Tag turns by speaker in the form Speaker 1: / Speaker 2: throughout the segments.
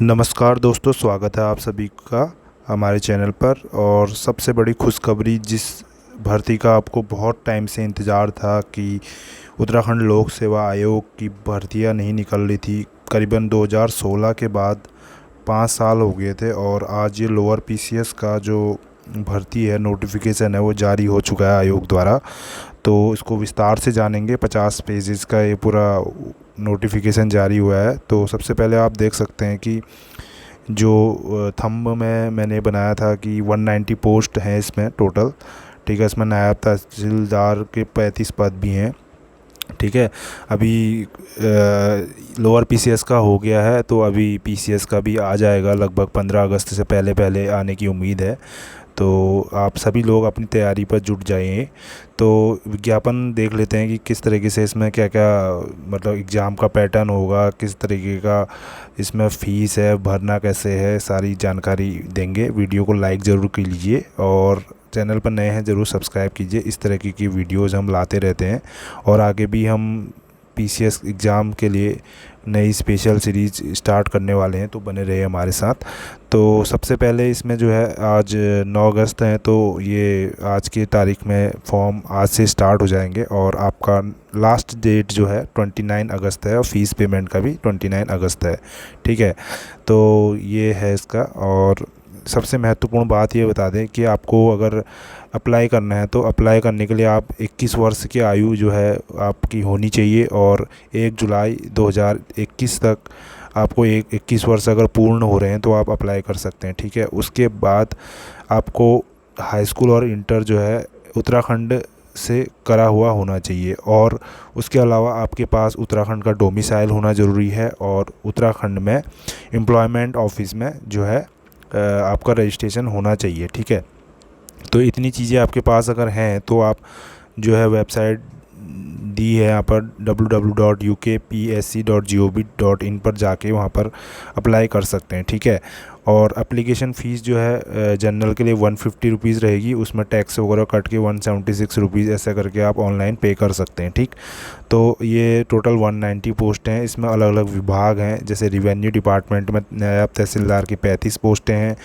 Speaker 1: नमस्कार दोस्तों, स्वागत है आप सभी का हमारे चैनल पर। और सबसे बड़ी खुशखबरी, जिस भर्ती का आपको बहुत टाइम से इंतज़ार था कि उत्तराखंड लोक सेवा आयोग की भर्तियां नहीं निकल रही थी। करीबन 2016 के बाद 5 साल हो गए थे और आज ये लोअर पीसीएस का जो भर्ती है, नोटिफिकेशन है, वो जारी हो चुका है आयोग द्वारा। तो इसको विस्तार से जानेंगे। 50 पेजेस का ये पूरा नोटिफिकेशन जारी हुआ है। तो सबसे पहले आप देख सकते हैं कि जो थंब में मैंने बनाया था कि 190 पोस्ट हैं इसमें टोटल। ठीक है, इसमें नायब तहसीलदार के 35 पद भी हैं। ठीक है, अभी लोअर पीसीएस का हो गया है, तो अभी पीसीएस का भी आ जाएगा लगभग 15 अगस्त से पहले पहले आने की उम्मीद है। तो आप सभी लोग अपनी तैयारी पर जुट जाइए। तो विज्ञापन देख लेते हैं कि किस तरीके से इसमें क्या क्या मतलब एग्ज़ाम का पैटर्न होगा, किस तरीके का इसमें फ़ीस है, भरना कैसे है, सारी जानकारी देंगे। वीडियो को लाइक ज़रूर कीजिए और चैनल पर नए हैं ज़रूर सब्सक्राइब कीजिए। इस तरीके की वीडियोज़ हम लाते रहते हैं और आगे भी हम पीसीएस एग्ज़ाम के लिए नई स्पेशल सीरीज़ स्टार्ट करने वाले हैं, तो बने रहे हमारे साथ। तो सबसे पहले इसमें जो है आज 9 अगस्त है, तो ये आज की तारीख में फॉर्म आज से स्टार्ट हो जाएंगे और आपका लास्ट डेट जो है 29 अगस्त है और फ़ीस पेमेंट का भी 29 अगस्त है। ठीक है, तो ये है इसका। और सबसे महत्वपूर्ण बात ये बता दें कि आपको अगर अप्लाई करना है तो अप्लाई करने के लिए आप 21 वर्ष की आयु जो है आपकी होनी चाहिए और 1 जुलाई 2021 तक आपको 21 वर्ष अगर पूर्ण हो रहे हैं तो आप अप्लाई कर सकते हैं। ठीक है, उसके बाद आपको हाई स्कूल और इंटर जो है उत्तराखंड से करा हुआ होना चाहिए और उसके अलावा आपके पास उत्तराखंड का डोमिसाइल होना ज़रूरी है और उत्तराखंड में एम्प्लॉयमेंट ऑफिस में जो है आपका रजिस्ट्रेशन होना चाहिए। ठीक है, तो इतनी चीज़ें आपके पास अगर हैं तो आप जो है वेबसाइट दी है यहाँ पर www.ukpsc.gov.in पर जाके वहाँ पर अप्लाई कर सकते हैं। ठीक है, और एप्लीकेशन फ़ीस जो है जनरल के लिए 150 रुपीज़ रहेगी, उसमें टैक्स वगैरह कट के 176 रुपीज़ ऐसा करके आप ऑनलाइन पे कर सकते हैं। ठीक, तो ये टोटल 190 पोस्ट हैं। इसमें अलग अलग विभाग हैं, जैसे रिवेन्यू डिपार्टमेंट में नायब तहसीलदार की 35 पोस्टें हैं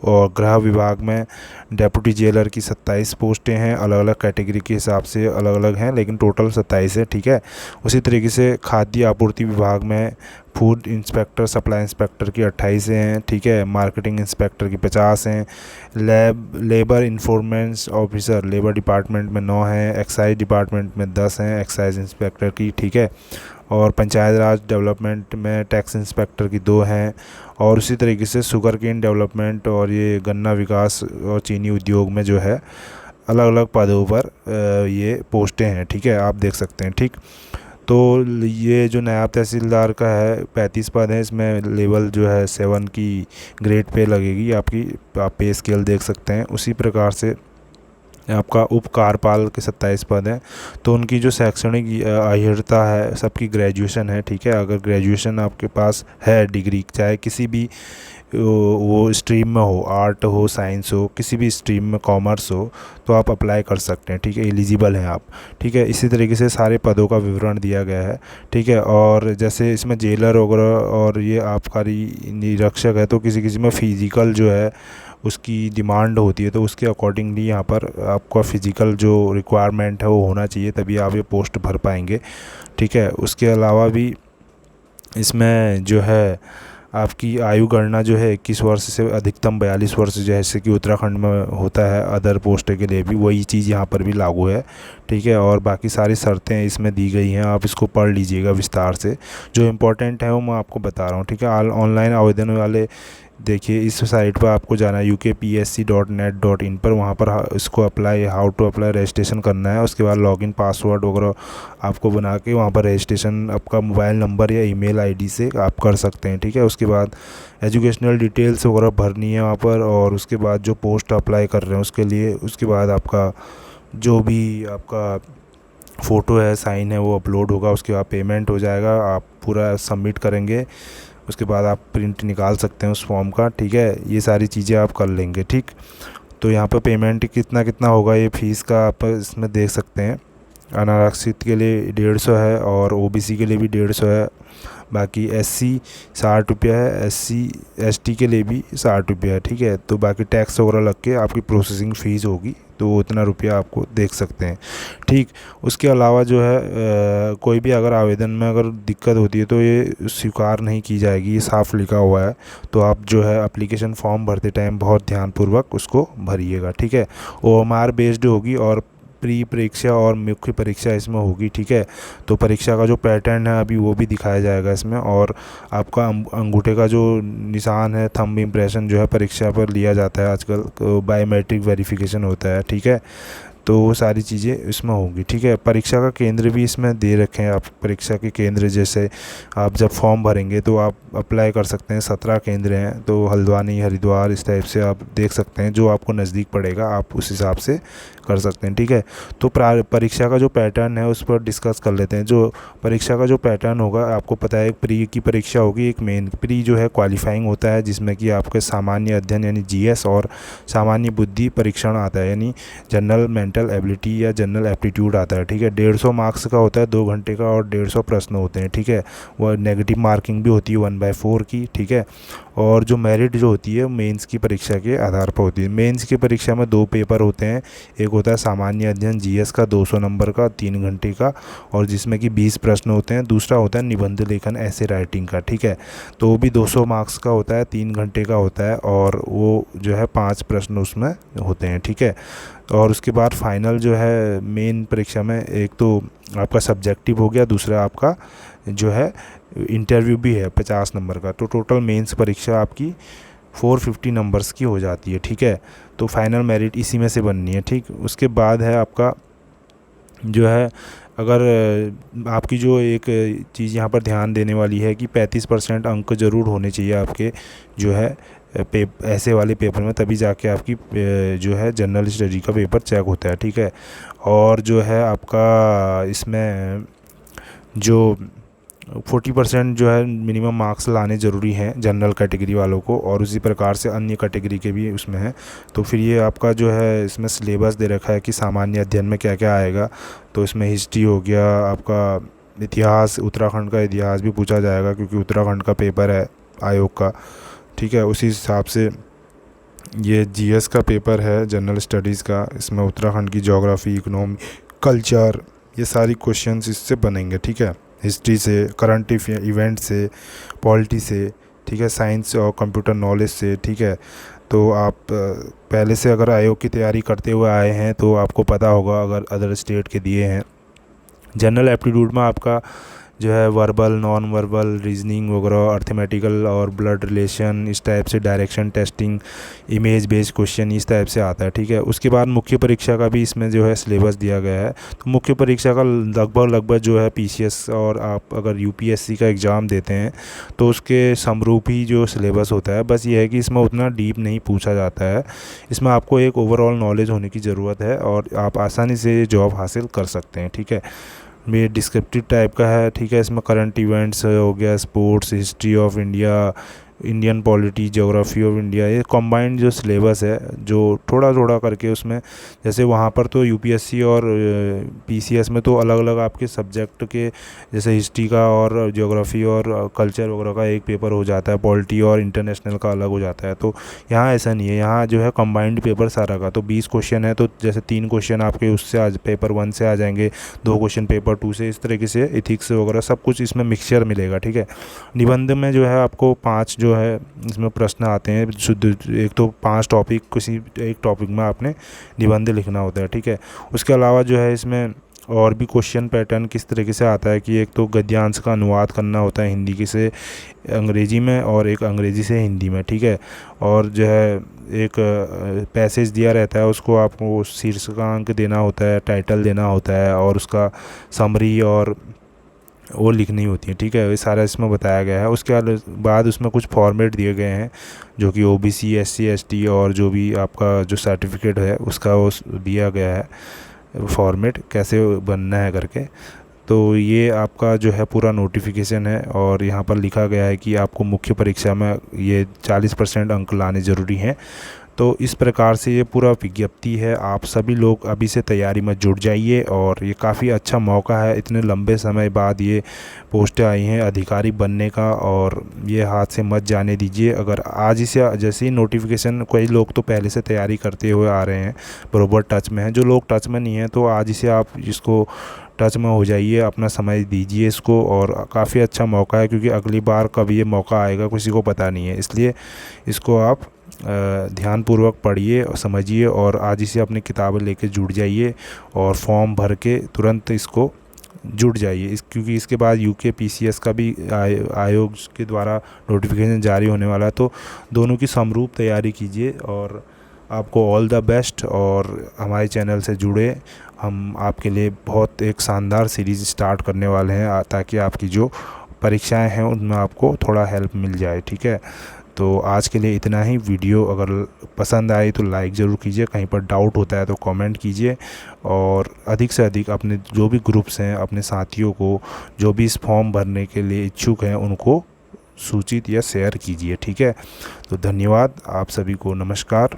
Speaker 1: और गृह विभाग में डेप्यूटी जेलर की 27 पोस्टें हैं। अलग अलग कैटेगरी के हिसाब से अलग अलग हैं, लेकिन टोटल 27 है। ठीक है, उसी तरीके से खाद्य आपूर्ति विभाग में फूड इंस्पेक्टर, सप्लाई इंस्पेक्टर की 28 हैं। ठीक है, मार्केटिंग इंस्पेक्टर की 50 हैं। लेबर इंफॉर्मेंस ऑफिसर लेबर डिपार्टमेंट में 9 हैं। एक्साइज डिपार्टमेंट में 10 हैं एक्साइज इंस्पेक्टर की। ठीक है, और पंचायत राज डेवलपमेंट में टैक्स इंस्पेक्टर की 2 हैं। और उसी तरीके से शुगर केन डेवलपमेंट और ये गन्ना विकास और चीनी उद्योग में जो है अलग अलग पदों पर ये पोस्टें हैं। ठीक है, आप देख सकते हैं। ठीक, तो ये जो नायब तहसीलदार का है 35 पद है, इसमें लेवल जो है 7 की ग्रेड पे लगेगी आपकी। आप पे स्केल देख सकते हैं। उसी प्रकार से आपका उप कार्यपाल के 27 पद हैं, तो उनकी जो शैक्षणिक अर्हता है सबकी ग्रेजुएशन है। ठीक है, अगर ग्रेजुएशन आपके पास है डिग्री, चाहे किसी भी वो स्ट्रीम में हो, आर्ट हो, साइंस हो, किसी भी स्ट्रीम में, कॉमर्स हो, तो आप अप्लाई कर सकते हैं। ठीक है, एलिजिबल हैं आप। ठीक है, इसी तरीके से सारे पदों का विवरण दिया गया है। ठीक है, और जैसे इसमें जेलर वगैरह और ये आबकारी निरीक्षक है, तो किसी किसी में फ़िज़िकल जो है उसकी डिमांड होती है, तो उसके अकॉर्डिंगली यहाँ पर आपका फ़िज़िकल जो रिक्वायरमेंट है वो होना चाहिए, तभी आप ये पोस्ट भर पाएंगे। ठीक है, उसके अलावा भी इसमें जो है आपकी आयु गणना जो है 21 वर्ष से अधिकतम 42 वर्ष, जैसे कि उत्तराखंड में होता है अदर पोस्ट के लिए भी वही चीज़ यहाँ पर भी लागू है। ठीक है, और बाकी सारी शर्तें इसमें दी गई हैं, आप इसको पढ़ लीजिएगा विस्तार से। जो इम्पोर्टेंट है वो मैं आपको बता रहा हूँ। ठीक है, ऑनलाइन आवेदन वाले देखिए, इस साइट पर आपको जाना है ukpsc.net.in पर। वहाँ पर इसको apply, how to apply registration करना है। उसके बाद लॉगिन पासवर्ड वगैरह आपको बना के वहाँ पर रजिस्ट्रेशन आपका मोबाइल नंबर या ईमेल आईडी से आप कर सकते हैं। ठीक है, उसके बाद एजुकेशनल डिटेल्स वगैरह भरनी है वहाँ पर, और उसके बाद जो पोस्ट अप्लाई कर रहे हैं उसके लिए, उसके बाद आपका जो भी आपका फ़ोटो है, साइन है, वो अपलोड होगा। उसके बाद पेमेंट हो जाएगा, आप पूरा सबमिट करेंगे, उसके बाद आप प्रिंट निकाल सकते हैं उस फॉर्म का। ठीक है, ये सारी चीज़ें आप कर लेंगे। ठीक, तो यहाँ पर पेमेंट कितना कितना होगा, ये फ़ीस का आप इसमें देख सकते हैं। अनारक्षित के लिए 150 है और ओबीसी के लिए भी 150 है। बाकी एससी 60 रुपया है, एससी एसटी के लिए भी 60 रुपया है, ठीक है। तो बाकी टैक्स वगैरह लग के आपकी प्रोसेसिंग फ़ीस होगी, तो उतना रुपया आपको देख सकते हैं, ठीक। उसके अलावा जो है कोई भी अगर आवेदन में अगर दिक्कत होती है तो ये स्वीकार नहीं की जाएगी, ये साफ लिखा हुआ है। तो आप जो है एप्लीकेशन फॉर्म भरते टाइम बहुत ध्यानपूर्वक उसको भरिएगा, ठीक है। ओएमआर बेस्ड होगी और प्री परीक्षा और मुख्य परीक्षा इसमें होगी, ठीक है। तो परीक्षा का जो पैटर्न है अभी वो भी दिखाया जाएगा इसमें, और आपका अंगूठे का जो निशान है, थंब इम्प्रेशन जो है परीक्षा पर लिया जाता है आजकल, तो बायोमेट्रिक वेरिफिकेशन होता है, ठीक है। तो वो सारी चीज़ें इसमें होंगी, ठीक है। परीक्षा का केंद्र भी इसमें दे रखे हैं आप, परीक्षा के केंद्र जैसे आप जब फॉर्म भरेंगे तो आप अप्लाई कर सकते हैं, 17 केंद्र हैं, तो हल्द्वानी, हरिद्वार, इस टाइप से आप देख सकते हैं, जो आपको नज़दीक पड़ेगा आप उस हिसाब से कर सकते हैं, ठीक है। तो परीक्षा का जो पैटर्न है उस पर डिस्कस कर लेते हैं। जो परीक्षा का जो पैटर्न होगा, आपको पता है एक प्री की परीक्षा होगी, एक मेन। प्री जो है क्वालिफाइंग होता है, जिसमें कि आपके सामान्य अध्ययन यानी जीएस और सामान्य बुद्धि परीक्षण आता है, यानी जनरल मेंटल एबिलिटी या जनरल एप्टीट्यूड आता है, ठीक है। 150 मार्क्स का होता है, 2 घंटे का, और 150 प्रश्न होते हैं, ठीक है। वह नेगेटिव मार्किंग भी होती है 1/4 की, ठीक है। और जो मेरिट जो होती है मेंस की परीक्षा के आधार पर होती है। मेंस की परीक्षा में 2 पेपर होते हैं, एक होता है सामान्य अध्ययन जीएस का 200 नंबर का 3 घंटे का, और जिसमें कि 20 प्रश्न होते हैं। दूसरा होता है निबंध लेखन ऐसे राइटिंग का, ठीक है। तो वो भी 200 मार्क्स का होता है, 3 घंटे का होता है, और वो जो है 5 प्रश्न उसमें होते हैं, ठीक है। और उसके बाद फाइनल जो है मेन परीक्षा में, एक तो आपका सब्जेक्टिव हो गया, दूसरा आपका जो है इंटरव्यू भी है 50 नंबर का। तो टोटल मेंस परीक्षा आपकी 450 नंबर्स की हो जाती है, ठीक है। तो फाइनल मेरिट इसी में से बननी है, ठीक। उसके बाद है आपका जो है, अगर आपकी जो एक चीज़ यहाँ पर ध्यान देने वाली है कि 35% अंक ज़रूर होने चाहिए आपके जो है ऐसे वाले पेपर में, तभी जाके आपकी जो है जनरल स्टडी का पेपर चेक होता है, ठीक है। और जो है आपका इसमें जो 40% जो है मिनिमम मार्क्स लाने ज़रूरी हैं जनरल कैटेगरी वालों को, और उसी प्रकार से अन्य कैटेगरी के भी उसमें हैं। तो फिर ये आपका जो है इसमें सिलेबस दे रखा है कि सामान्य अध्ययन में क्या क्या आएगा। तो इसमें हिस्ट्री हो गया, आपका इतिहास, उत्तराखंड का इतिहास भी पूछा जाएगा, क्योंकि उत्तराखंड का पेपर है आयोग का, ठीक है। उसी हिसाब से ये जीएस का पेपर है जनरल स्टडीज़ का, इसमें उत्तराखंड की ज्योग्राफी, इकोनॉमी, कल्चर, ये सारी क्वेश्चंस इससे बनेंगे, ठीक है। हिस्ट्री से, करंट इवेंट से, पॉलिटी से, ठीक है, साइंस और कंप्यूटर नॉलेज से, ठीक है। तो आप पहले से अगर आयोग की तैयारी करते हुए आए हैं तो आपको पता होगा, अगर अदर स्टेट के दिए हैं। जनरल एप्टीट्यूड में आपका जो है वर्बल, नॉन वर्बल, रीजनिंग वगैरह, अर्थमेटिकल और ब्लड रिलेशन, इस टाइप से, direction testing, image based question, इस टाइप से आता है, ठीक है। उसके बाद मुख्य परीक्षा का भी इसमें जो है सिलेबस दिया गया है। तो मुख्य परीक्षा का लगभग जो है पीसीएस, और आप अगर यूपीएससी का एग्ज़ाम देते हैं तो उसके समरूप ही जो सिलेबस होता है। बस ये है कि इसमें उतना डीप नहीं पूछा जाता है, इसमें आपको एक ओवरऑल नॉलेज होने की ज़रूरत है, और आप आसानी से जॉब हासिल कर सकते हैं, ठीक है। ये डिस्क्रिप्टिव टाइप का है, ठीक है। इसमें करंट इवेंट्स हो गया, sports, history of India, Indian polity, geography of India, ये कंबाइंड जो सिलेबस है, जो थोड़ा थोड़ा करके उसमें, जैसे वहाँ पर तो यूपीएससी और पीसीएस में तो अलग अलग आपके सब्जेक्ट के, जैसे हिस्ट्री का और ज्योग्राफी और कल्चर वगैरह का एक पेपर हो जाता है, पॉलिटी और इंटरनेशनल का अलग हो जाता है। तो यहाँ ऐसा नहीं है, यहाँ जो है कंबाइंड पेपर सारा का। तो 20 क्वेश्चन है, तो जैसे 3 क्वेश्चन आपके उससे आज पेपर 1 से आ जाएंगे, 2 क्वेश्चन पेपर 2 से, इस तरीके से इथिक्स वगैरह सब कुछ इसमें मिक्सचर मिलेगा, ठीक है। निबंध में जो है आपको 5 जो है इसमें प्रश्न आते हैं शुद्ध, एक तो 5 टॉपिक, किसी एक टॉपिक में आपने निबंध लिखना होता है, ठीक है। उसके अलावा जो है इसमें और भी क्वेश्चन पैटर्न किस तरीके से आता है कि एक तो गद्यांश का अनुवाद करना होता है हिंदी की से अंग्रेजी में, और एक अंग्रेजी से हिंदी में, ठीक है। और जो है एक पैसेज दिया रहता है, उसको आपको शीर्षकांक देना होता है, टाइटल देना होता है, और उसका समरी और वो लिखनी होती है, ठीक है। ये सारा इसमें बताया गया है। उसके बाद उसमें कुछ फॉर्मेट दिए गए हैं, जो कि ओबीसी, एससी, एसटी और जो भी आपका जो सर्टिफिकेट है उसका वो दिया गया है फॉर्मेट, कैसे बनना है करके। तो ये आपका जो है पूरा नोटिफिकेशन है, और यहाँ पर लिखा गया है कि आपको मुख्य परीक्षा में ये 40% अंक लाने ज़रूरी हैं। तो इस प्रकार से ये पूरा विज्ञप्ति है। आप सभी लोग अभी से तैयारी में जुट जाइए और ये काफ़ी अच्छा मौका है, इतने लंबे समय बाद ये पोस्टें आई हैं अधिकारी बनने का, और ये हाथ से मत जाने दीजिए। अगर आज ही से जैसे ही नोटिफिकेशन, कई लोग तो पहले से तैयारी करते हुए आ रहे हैं, बरोबर टच में हैं। जो लोग टच में नहीं हैं तो आज ही से आप इसको टच में हो जाइए, अपना समय दीजिए इसको, और काफ़ी अच्छा मौका है क्योंकि अगली बार कब ये मौका आएगा किसी को पता नहीं है। इसलिए इसको आप ध्यानपूर्वक पढ़िए और समझिए, और आज ही से अपनी किताबें लेके जुट जाइए और फॉर्म भर के तुरंत इसको जुट जाइए क्योंकि इसके बाद यूके पीसीएस का भी आयोग के द्वारा नोटिफिकेशन जारी होने वाला है। तो दोनों की समरूप तैयारी कीजिए, और आपको ऑल द बेस्ट। और हमारे चैनल से जुड़े, हम आपके लिए बहुत एक शानदार सीरीज़ स्टार्ट करने वाले हैं ताकि आपकी जो परीक्षाएं हैं उनमें आपको थोड़ा हेल्प मिल जाए, ठीक है। तो आज के लिए इतना ही। वीडियो अगर पसंद आए तो लाइक ज़रूर कीजिए, कहीं पर डाउट होता है तो कमेंट कीजिए, और अधिक से अधिक अपने जो भी ग्रुप्स हैं, अपने साथियों को जो भी इस फॉर्म भरने के लिए इच्छुक हैं उनको सूचित या शेयर कीजिए, ठीक है। तो धन्यवाद आप सभी को, नमस्कार।